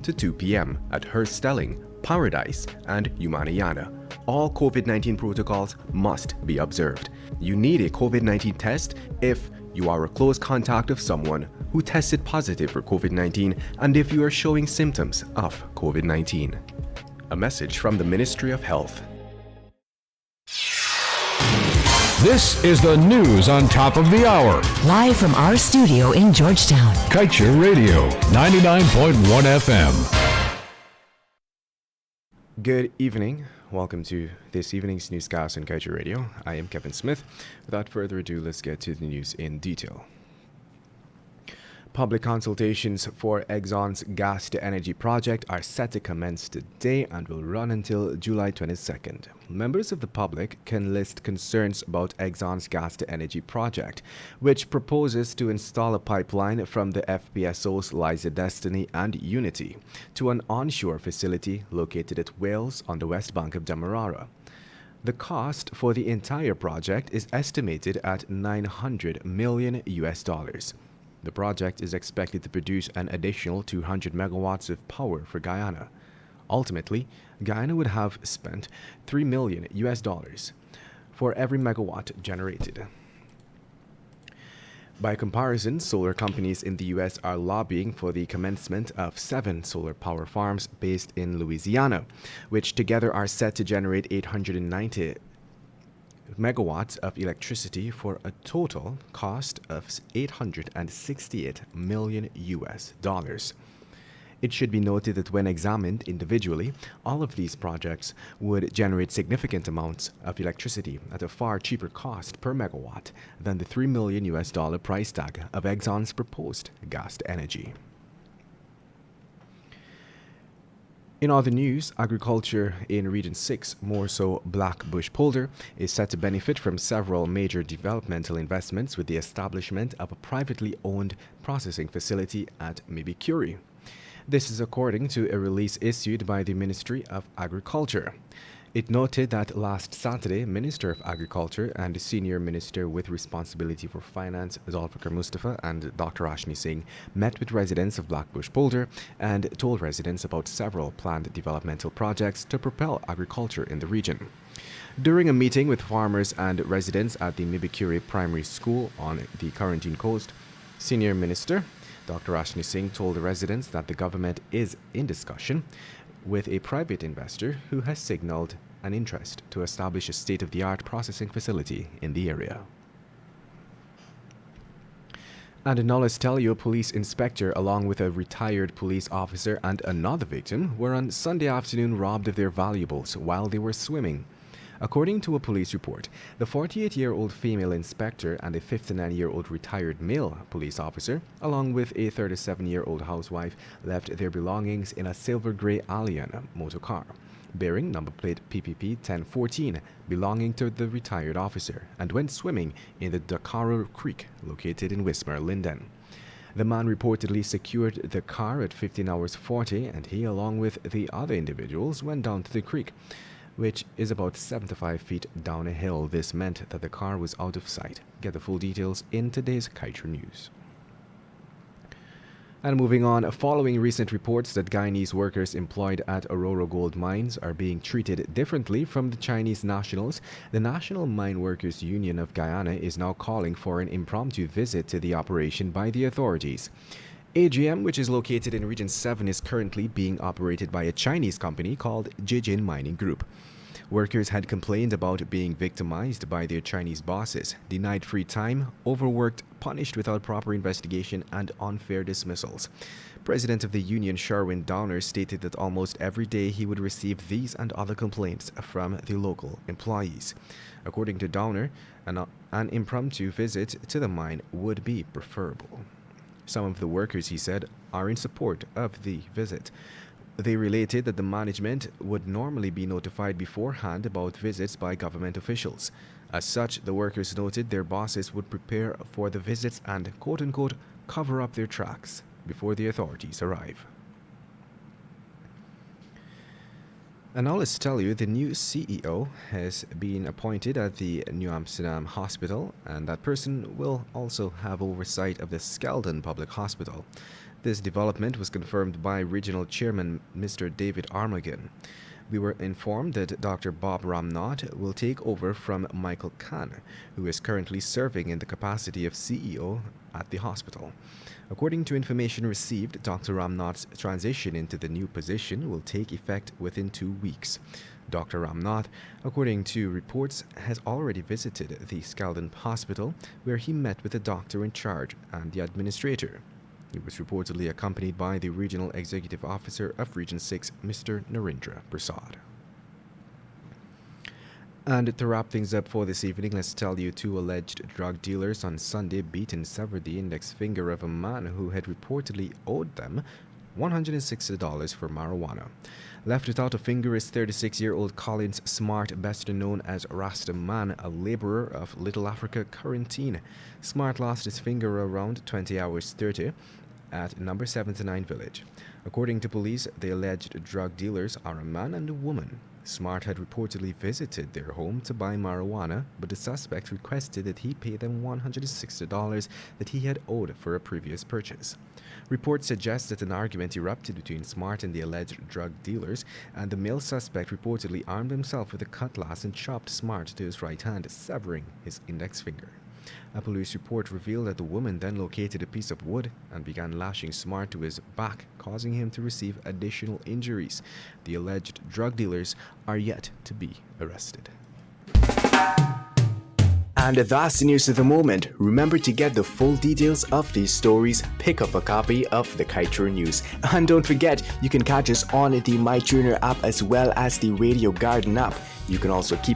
to 2 p.m. at Herstelling, Paradise, and Umanayana. All COVID-19 protocols must be observed. You need a COVID-19 test if you are a close contact of someone who tested positive for COVID-19 and if you are showing symptoms of COVID-19. A message from the Ministry of Health. This is the news on top of the hour. Live from our studio in Georgetown. Kaieteur Radio, 99.1 FM. Good evening. Welcome to this evening's Newscast on Kaieteur Radio. I am Kevin Smith. Without further ado, let's get to the news in detail. Public consultations for Exxon's gas-to-energy project are set to commence today and will run until July 22nd. Members of the public can list concerns about Exxon's gas-to-energy project, which proposes to install a pipeline from the FPSO's Liza Destiny and Unity to an onshore facility located at Wales on the west bank of Demerara. The cost for the entire project is estimated at $900 million. The project is expected to produce an additional 200 megawatts of power for Guyana. Ultimately, Guyana would have spent $3 million for every megawatt generated. By comparison, solar companies in the U.S. are lobbying for the commencement of 7 solar power farms based in Louisiana, which together are set to generate 890 megawatts of electricity for a total cost of $868 million. It should be noted that when examined individually, all of these projects would generate significant amounts of electricity at a far cheaper cost per megawatt than the $3 million price tag of Exxon's proposed gas to energy. In other news, agriculture in Region 6, more so Black Bush Polder, is set to benefit from several major developmental investments with the establishment of a privately owned processing facility at Mibikuri. This is according to a release issued by the Ministry of Agriculture. It noted that last Saturday, Minister of Agriculture and the Senior Minister with responsibility for finance, Zulfikar Mustafa and Dr. Ashni Singh, met with residents of Black Bush Polder and told residents about several planned developmental projects to propel agriculture in the region. During a meeting with farmers and residents at the Mibikuri Primary School on the Quarantine Coast, Senior Minister Dr. Ashni Singh told the residents that the government is in discussion with a private investor who has signaled an interest to establish a state-of-the-art processing facility in the area. And a Nolles Telio police inspector, along with a retired police officer and another victim, were on Sunday afternoon robbed of their valuables while they were swimming. According to a police report, the 48-year-old female inspector and a 59-year-old retired male police officer, along with a 37-year-old housewife, left their belongings in a silver gray Allian motor car, bearing number plate PPP 1014, belonging to the retired officer, and went swimming in the Dakaro Creek, located in Wismar, Linden. The man reportedly secured the car at 15 hours 40, and he, along with the other individuals, went down to the creek, which is about 75 feet down a hill. This meant that the car was out of sight. Get the full details in today's Kaieteur News. And moving on, following recent reports that Guyanese workers employed at Aurora Gold Mines are being treated differently from the Chinese nationals, the National Mine Workers Union of Guyana is now calling for an impromptu visit to the operation by the authorities. AGM, which is located in Region 7, is currently being operated by a Chinese company called Jijin Mining Group. Workers had complained about being victimized by their Chinese bosses, denied free time, overworked, punished without proper investigation, and unfair dismissals. President of the union, Sherwin Downer, stated that almost every day he would receive these and other complaints from the local employees. According to Downer, an impromptu visit to the mine would be preferable. Some of the workers, he said, are in support of the visit. They related that the management would normally be notified beforehand about visits by government officials. As such, the workers noted their bosses would prepare for the visits and, quote-unquote, cover up their tracks before the authorities arrive. And now let's tell you the new CEO has been appointed at the New Amsterdam Hospital, and that person will also have oversight of the Skeldon Public Hospital. This development was confirmed by Regional Chairman Mr. David Armagan. We were informed that Dr. Bob Ramnath will take over from Michael Khan, who is currently serving in the capacity of CEO at the hospital. According to information received, Dr. Ramnath's transition into the new position will take effect within 2 weeks. Dr. Ramnath, according to reports, has already visited the Skeldon Hospital, where he met with the doctor in charge and the administrator. He was reportedly accompanied by the Regional Executive Officer of Region 6, Mr. Narendra Prasad. And to wrap things up for this evening, let's tell you 2 alleged drug dealers on Sunday beat and severed the index finger of a man who had reportedly owed them $160 for marijuana. Left without a finger is 36-year-old Collins Smart, best known as Rasta Man, a laborer of Little Africa, Quarantine. Smart lost his finger around 20 hours 30 at number 79 Village. According to police, the alleged drug dealers are a man and a woman. Smart had reportedly visited their home to buy marijuana, but the suspect requested that he pay them $160 that he had owed for a previous purchase. Reports suggest that an argument erupted between Smart and the alleged drug dealers, and the male suspect reportedly armed himself with a cutlass and chopped Smart to his right hand, severing his index finger. A police report revealed that the woman then located a piece of wood and began lashing Smart to his back, causing him to receive additional injuries. The alleged drug dealers are yet to be arrested. And that's the news of the moment. Remember to get the full details of these stories, pick up a copy of the Kaieteur News. And don't forget, you can catch us on the MyTuner app as well as the Radio Garden app. You can also keep